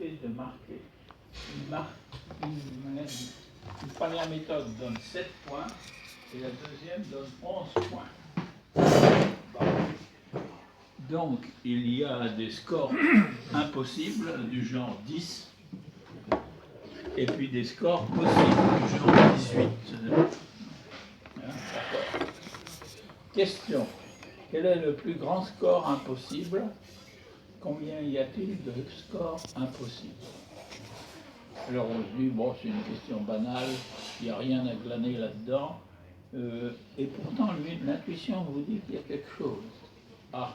possibilité de marquer. Une première méthode donne 7 points et la deuxième donne 11 points. Bon. Donc, il y a des scores impossibles du genre 10 et puis des scores possibles du genre 18. D'accord. Question. Quel est le plus grand score impossible? Combien y a-t-il de scores impossibles? Alors on se dit, bon, c'est une question banale, il n'y a rien à glaner là-dedans. Et pourtant, l'intuition vous dit qu'il y a quelque chose. Ah,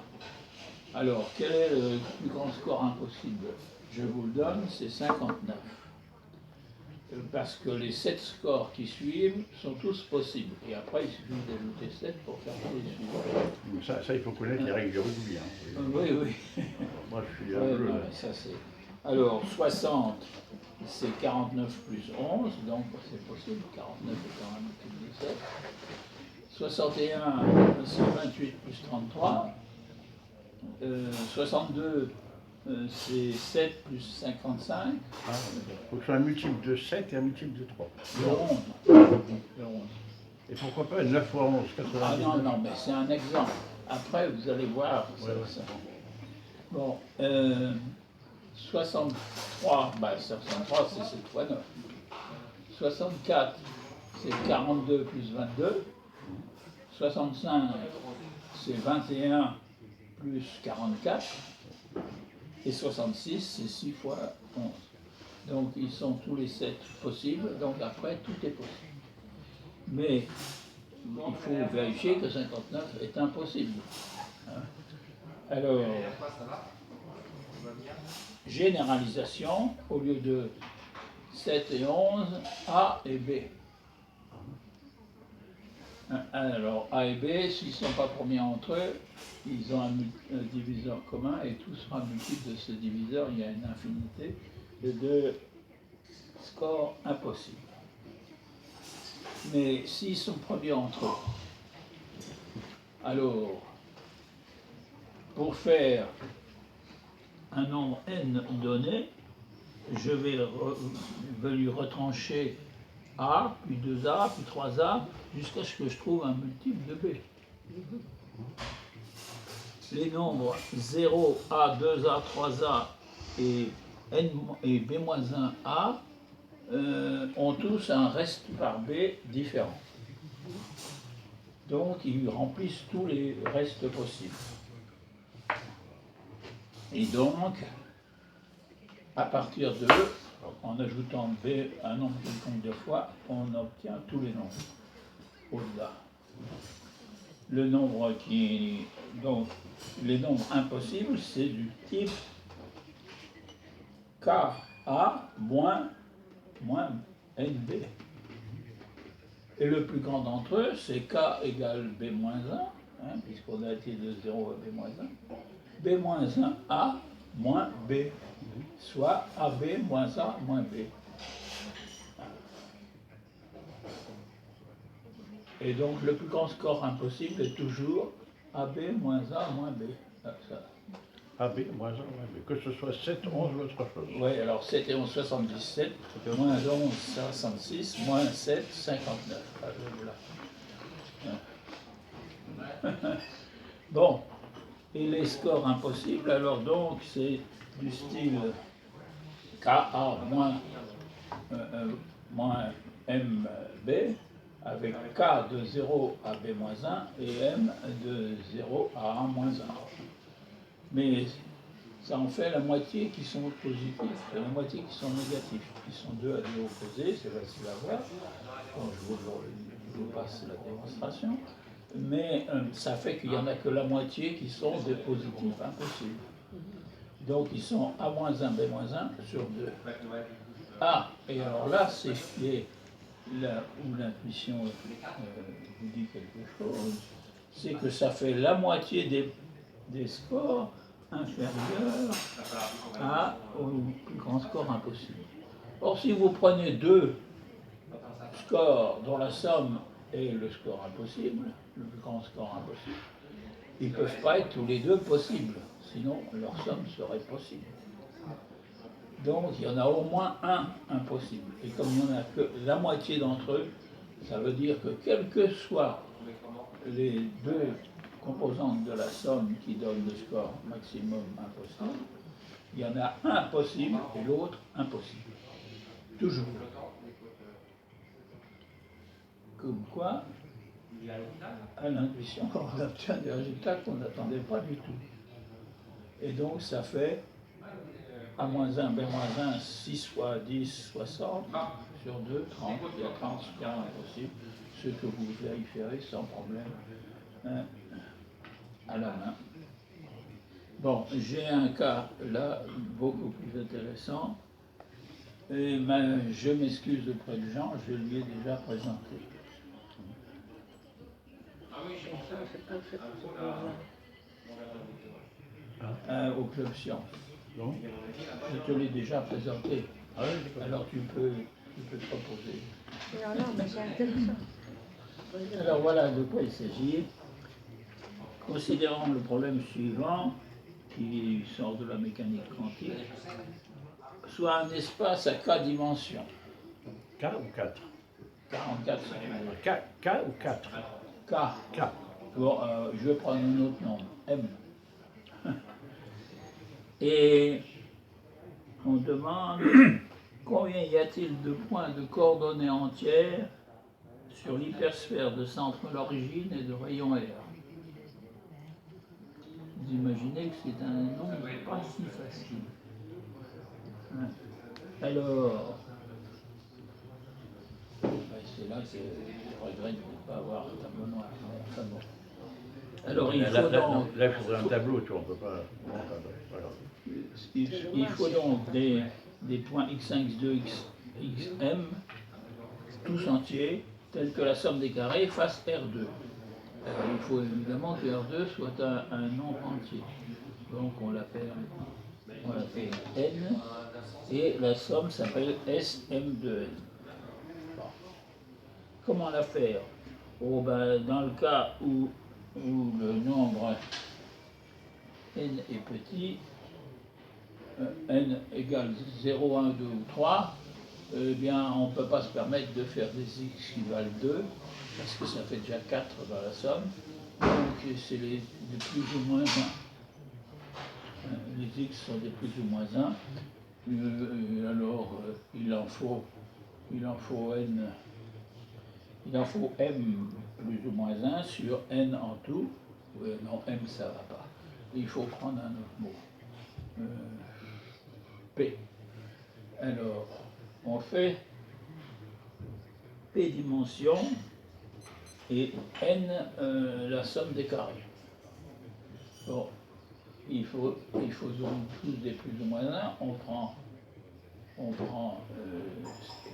alors, quel est le plus grand score impossible? Je vous le donne, c'est 59. Parce que les 7 scores qui suivent sont tous possibles. Et après, il suffit d'ajouter 7 pour faire tous les suivants. Ça, il faut connaître les règles du rugby. Hein. Oui, oui. Moi, je suis un Ouais, peu... non, ça, c'est... Alors, 60, c'est 49 plus 11, donc c'est possible. 49 est quand même multiple de 7. 61, c'est 28 plus 33. 62, c'est 7 plus 55. Il faut que ce soit un multiple de 7 et un multiple de 3. Le 11. Et pourquoi pas 9 fois 11, 90. Ah non, non, mais c'est un exemple. Après, vous allez voir. Ça. Bon, 63, 63, c'est 7 fois 9. 64, c'est 42 plus 22. 65, c'est 21 plus 44. Et 66, c'est 6 fois 11. Donc, ils sont tous les 7 possibles. Donc, après, tout est possible. Mais il faut vérifier que 59 est impossible. Alors, généralisation, au lieu de 7 et 11, A et B. Alors, A et B, s'ils ne sont pas premiers entre eux, ils ont un diviseur commun et tout sera multiple de ce diviseur. Il y a une infinité de scores impossibles. Mais s'ils sont premiers entre eux, alors, pour faire un nombre n donné, je vais lui retrancher A, puis 2A, puis 3A, jusqu'à ce que je trouve un multiple de B. Les nombres 0A, 2A, 3A et B-1A ont tous un reste par B différent. Donc, ils remplissent tous les restes possibles. Et donc, à partir de, en ajoutant B un nombre quelconque de fois, on obtient tous les nombres au-delà. Le nombre qui... Donc, les nombres impossibles, c'est du type KA moins NB. Et le plus grand d'entre eux, c'est K égale B-1, puisqu'on a été de 0 à B-1. B-1A moins B, soit AB moins A moins B. Et donc le plus grand score impossible est toujours AB moins A moins B. AB moins A moins B. Que ce soit 7, 11 ou autre chose. Oui, alors 7 et 11, 77, moins 11, 66, moins 7, 59. Voilà. Bon, et les scores impossibles, alors donc c'est du style KA moins MB, avec K de 0 à B-1 et M de 0 à A-1. Mais ça en fait la moitié qui sont positifs et la moitié qui sont négatifs. Ils sont deux à deux opposés, c'est facile à voir. Bon, je vous passe la démonstration. Mais ça fait qu'il n'y en a que la moitié qui sont des positifs impossibles. Donc ils sont A-1, B-1 sur 2. Ah, et alors là, c'est là où l'intuition vous dit quelque chose, c'est que ça fait la moitié des scores inférieurs au plus grand score impossible. Or, si vous prenez deux scores dont la somme est le score impossible, le plus grand score impossible, ils ne peuvent pas être tous les deux possibles, sinon leur somme serait possible. Donc il y en a au moins un impossible. Et comme il n'y en a que la moitié d'entre eux, ça veut dire que quels que soient les deux composantes de la somme qui donnent le score maximum impossible, il y en a un possible et l'autre impossible. Toujours. Comme quoi, à l'intuition, on obtient des résultats qu'on n'attendait pas du tout. Et donc ça fait A-1, B-1, 6 fois 10, 60, sur 2, 30. Il y a 30 scores impossibles, ce que vous vérifierez sans problème à la main. Bon, j'ai un cas là beaucoup plus intéressant. Et je m'excuse auprès de Jean, je lui ai déjà présenté. Au Club Science. Non. Je te l'ai déjà présenté. Ah oui, Alors tu peux te proposer. Non, mais c'est intéressant. Alors voilà de quoi il s'agit. Considérons le problème suivant, qui sort de la mécanique quantique, soit un espace à k dimensions. K ou 4 44, K ou 4 K. K. Bon, je vais prendre un autre nombre, M. Et on demande combien y a-t-il de points de coordonnées entières sur l'hypersphère de centre à l'origine et de rayon R. Vous imaginez que c'est un nombre pas si facile. Alors, c'est là que je regrette de ne pas avoir un tableau noir. Enfin bon. Alors il faut donc... Là, il faudrait un tableau, tu vois, on ne peut pas... Il faut donc des points x1, x2, xm, tous entiers, tels que la somme des carrés fasse R2. Il faut évidemment que R2 soit un nombre entier. Donc on l'appelle N, et la somme s'appelle SM de N. Bon. Comment la faire? Oh, ben, dans le cas où le nombre N est petit, N égale 0, 1, 2 ou 3, eh bien, on ne peut pas se permettre de faire des x qui valent 2, parce que ça fait déjà 4 dans la somme. Donc, c'est les plus ou moins 1. Les x sont des plus ou moins 1. Alors, il en faut n, il en faut m plus ou moins 1 sur n en tout. Non, m ça ne va pas. Il faut prendre un autre mot. P. Alors, on fait P dimensions et n la somme des carrés. Bon, il faut donc tous des plus ou moins 1. On prend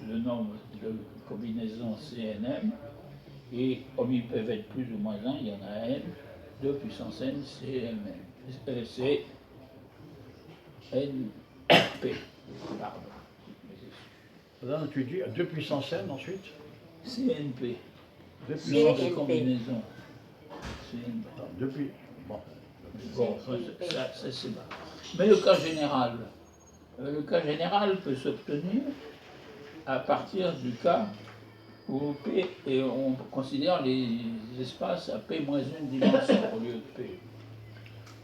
le nombre de combinaisons CNM et comme ils peuvent être plus ou moins 1, il y en a n, 2 puissance n, CNP. Pardon. Là, tu dis 2 puissance n ensuite CNP. 2 puissance Nombre de CNP. combinaisons. CNP. Depuis. Bon, ça c'est bas. Mais le cas général peut s'obtenir à partir du cas où P, et on considère les espaces à P moins une dimension au lieu de P.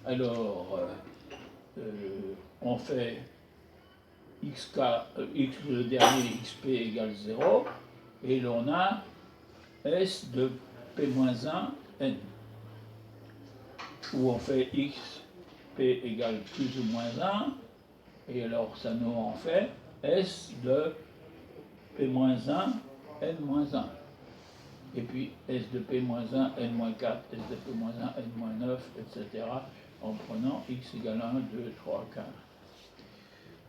Alors, on fait xk, x le dernier xp égale 0, et l'on a S de P moins 1 n, où on fait x P égale plus ou moins 1, et alors ça nous en fait S de P moins 1, N moins 1. Et puis S de P moins 1, N moins 4, S de P moins 1, N moins 9, etc. en prenant x égale 1, 2, 3, 4.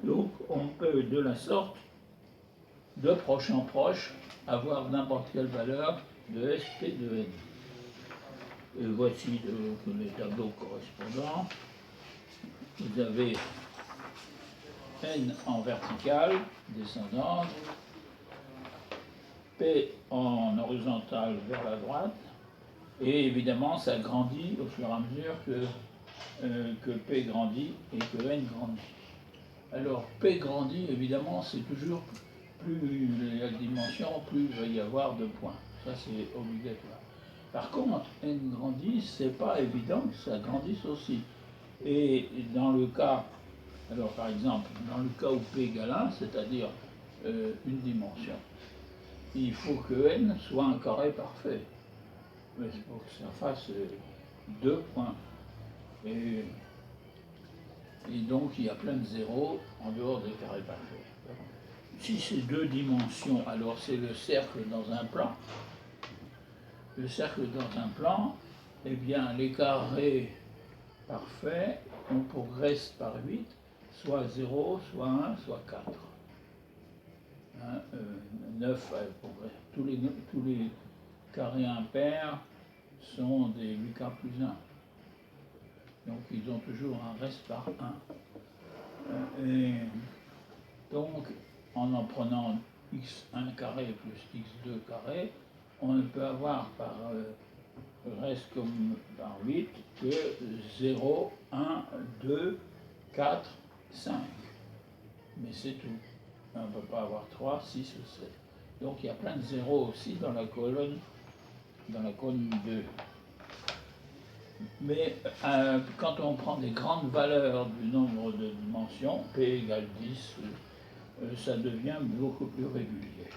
Donc on peut de la sorte, de proche en proche, avoir n'importe quelle valeur de SP de N. Et voici les tableaux correspondants. Vous avez N en verticale, descendante, P en horizontale vers la droite, et évidemment ça grandit au fur et à mesure que P grandit et que N grandit. Alors, P grandit, évidemment, c'est toujours plus il y a de dimensions, plus il va y avoir de points. Ça, c'est obligatoire. Par contre, N grandit, c'est pas évident que ça grandisse aussi. Et dans le cas, alors par exemple, dans le cas où P égale 1, c'est-à-dire une dimension, il faut que N soit un carré parfait. Mais il faut que ça fasse 2 points. Et donc il y a plein de zéros en dehors des carrés parfaits. Si c'est 2 dimensions, alors c'est le cercle dans un plan. Le cercle dans un plan, eh bien les carrés parfaits, on progresse par 8, soit 0, soit 1, soit 4. 9, tous les carrés impairs sont des 8K plus 1. Donc ils ont toujours un reste par 1. Et donc en prenant x1 carré plus x2 carré, on peut avoir par reste comme par 8 que 0, 1, 2, 4, 5. Mais c'est tout. On ne peut pas avoir 3, 6 ou 7. Donc il y a plein de zéros aussi dans la colonne 2. Mais quand on prend des grandes valeurs du nombre de dimensions, P égale 10, ça devient beaucoup plus régulier.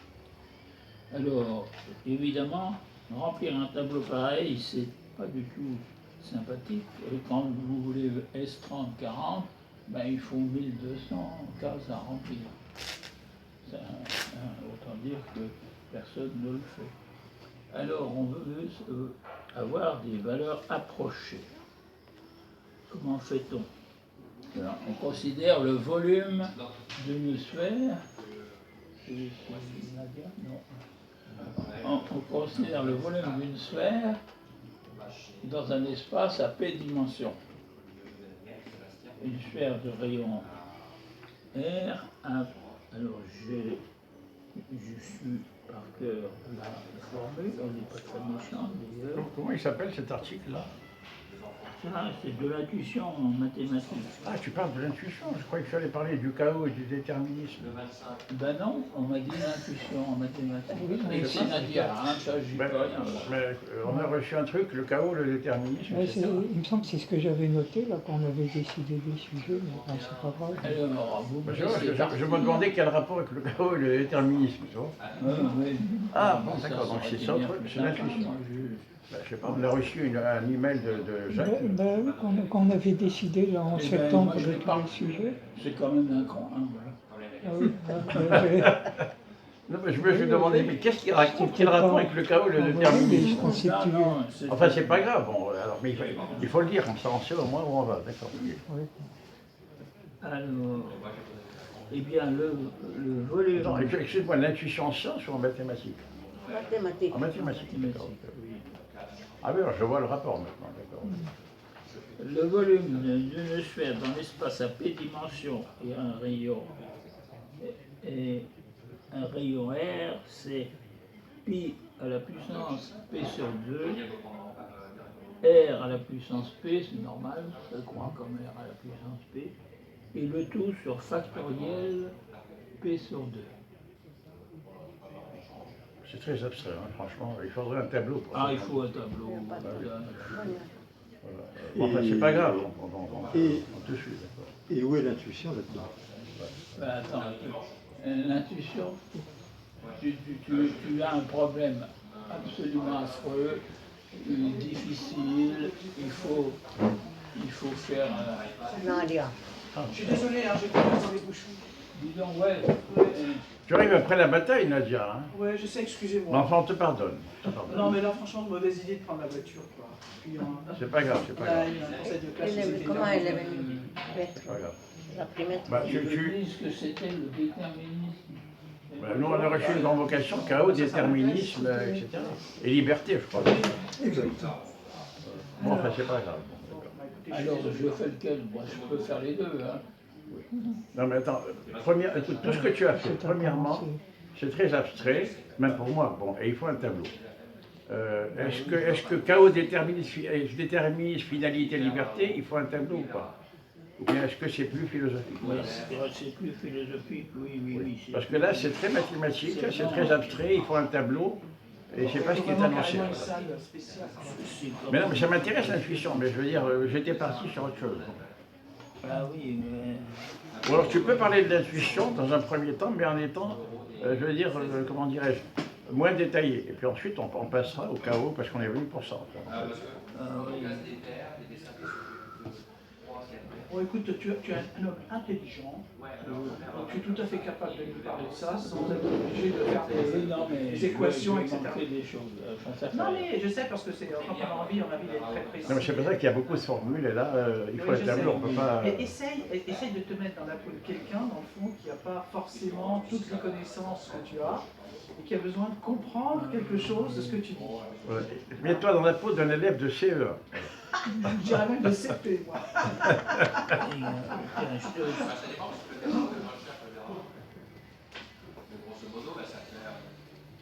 Alors, évidemment, remplir un tableau pareil, c'est pas du tout sympathique. Et quand vous voulez S30-40, ben, il faut 1200 cases à remplir. Autant dire que personne ne le fait. Alors, on veut avoir des valeurs approchées. Comment fait-on? Alors, on considère le volume d'une sphère. On considère le volume d'une sphère dans un espace à P dimensions. Une sphère de rayon R. Alors, je suis par cœur la formule, elle n'est pas très méchante d'ailleurs. Comment il s'appelle cet article-là? Ça, c'est de l'intuition en mathématiques. Ah, tu parles de l'intuition. Je croyais qu'il fallait parler du chaos et du déterminisme. Ben non, on m'a dit l'intuition en mathématiques. Et c'est Nadia, hein, ça, j'y peux rien. Mais on a reçu un truc, le chaos, le déterminisme. Ouais, il me semble que c'est ce que j'avais noté là quand on avait décidé des sujets, mais bon, c'est pas grave. Alors, vous me je me demandais quel rapport avec le chaos et le déterminisme, tu vois. Ah, bon, d'accord, donc c'est ça, c'est l'intuition. Je sais pas, on a reçu un email de Jacques. Oui, quand on avait décidé là, en septembre de tous les sujets. C'est quand même un con, hein, voilà. Ah oui, non, mais je me demandais, mais qu'est-ce qu'il raconte? Quel rapport avec le chaos et le déterminisme? Enfin, c'est pas grave, bon, alors, mais il faut le dire, comme ça on sait au moins où on va, d'accord. oui. Alors, eh bien, le volume. Non, excuse-moi, l'intuition en sciences ou en mathématiques? Mathématiques. En mathématiques, d'accord. Ah oui, alors je vois le rapport maintenant, d'accord. Le volume d'une sphère dans l'espace à P dimensions et un rayon R, c'est pi à la puissance P sur 2, R à la puissance P, c'est normal, ça croit comme R à la puissance P, et le tout sur factoriel P sur 2. C'est très abstrait, hein, franchement, il faudrait un tableau pour ça. Ah, il faut un tableau. Voilà. Bon, enfin, c'est pas grave, on te suit, d'accord. Et où est l'intuition là-dedans? Ben, attends, l'intuition, tu as un problème absolument affreux, difficile, il faut faire... Nadia. Je suis désolé, hein, j'ai pas dans les bouchons. Dis donc, ouais. Tu arrives après la bataille, Nadia, hein? Ouais, je sais, Mais excusez-moi. enfin, on te pardonne. Non, mais là, franchement, mauvaise idée de prendre la voiture, quoi. Puis, C'est pas grave, c'est pas là, grave. il y a un conseil de classe. Comment elle est venue? C'est pas grave. La primette. Bah, Ils me disent que c'était le déterminisme. bah, nous, on a reçu une convocation, chaos, déterminisme, etc. Et liberté, je crois. Exact. Bon, enfin, c'est pas grave. Alors, je fais lequel? Moi, je peux faire les deux. Hein. Non, mais attends, écoute, tout ce que tu as fait, premièrement, c'est très abstrait, même pour moi, bon, et il faut un tableau. Est-ce que chaos, déterminisme, finalité, liberté, il faut un tableau ou pas? Ou bien est-ce que c'est plus philosophique? Oui, c'est plus philosophique, oui. Parce que là, c'est très mathématique, c'est très abstrait, il faut un tableau, et je ne sais pas ce qui est annoncé. Carrément une salle spéciale. Mais non, mais ça m'intéresse l'intuition, mais je veux dire, j'étais parti sur autre chose. Ah oui, mais... Ou alors tu peux parler de l'intuition dans un premier temps, mais en étant, je veux dire, comment dirais-je, moins détaillé. Et puis ensuite, on passera au chaos, parce qu'on est venu pour ça. Ah oui. Bon, écoute, tu es un homme intelligent, donc tu es tout à fait capable de nous parler de ça sans être obligé de faire des équations, etc. Des choses. Enfin, ça Non, fait- mais je sais, parce que c'est quand on a envie d'être très précis. Non, mais c'est pour ça qu'il y a beaucoup de formules, et là, il faut Oui, un je tableau, sais. on ne peut pas... Mais essaye de te mettre dans la peau de quelqu'un, dans le fond, qui n'a pas forcément toutes les connaissances que tu as, et qui a besoin de comprendre quelque chose de ce que tu dis. Ouais. Mets-toi dans la peau d'un élève de CE1. Je dirais même de CP, moi.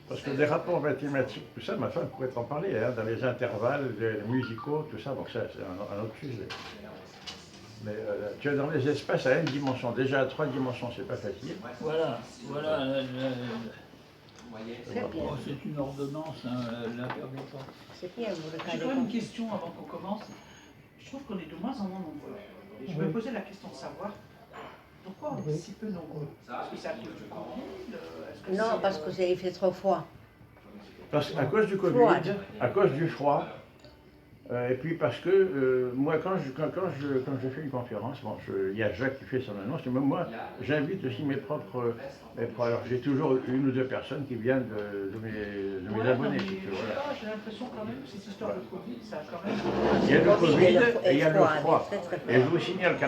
Parce que des rapports mathématiques, tout ça, ma femme pourrait en parler, hein, dans les intervalles les musicaux, tout ça, donc ça c'est un autre sujet. Mais tu es dans les espaces à n dimensions. Déjà à 3 dimensions, c'est pas facile. Voilà. C'est bien. Oh, c'est une ordonnance, hein, la perdez pas. C'est bien, vous le J'ai calez quand même une pas. question avant qu'on commence. Je trouve qu'on est de moins en moins nombreux. Et je me posais la question de savoir pourquoi on est si peu nombreux. Est-ce que c'est à cause du Covid? Est-ce que Non, c'est, parce que il fait trop froid. Parce qu'à cause du Covid, Froide. à cause du froid, et puis parce que moi, quand je fais une conférence, bon, il y a Jacques qui fait son annonce, mais moi, j'invite aussi mes propres. Alors, j'ai toujours une ou deux personnes qui viennent de mes Ouais, abonnés. non, mais si tu veux, je sais voilà. pas, j'ai l'impression quand même que cette histoire de Covid, ça a quand même... Il y a le Covid Covid et le et il y a le froid, froid. très, très froid. Et je vous signale qu'à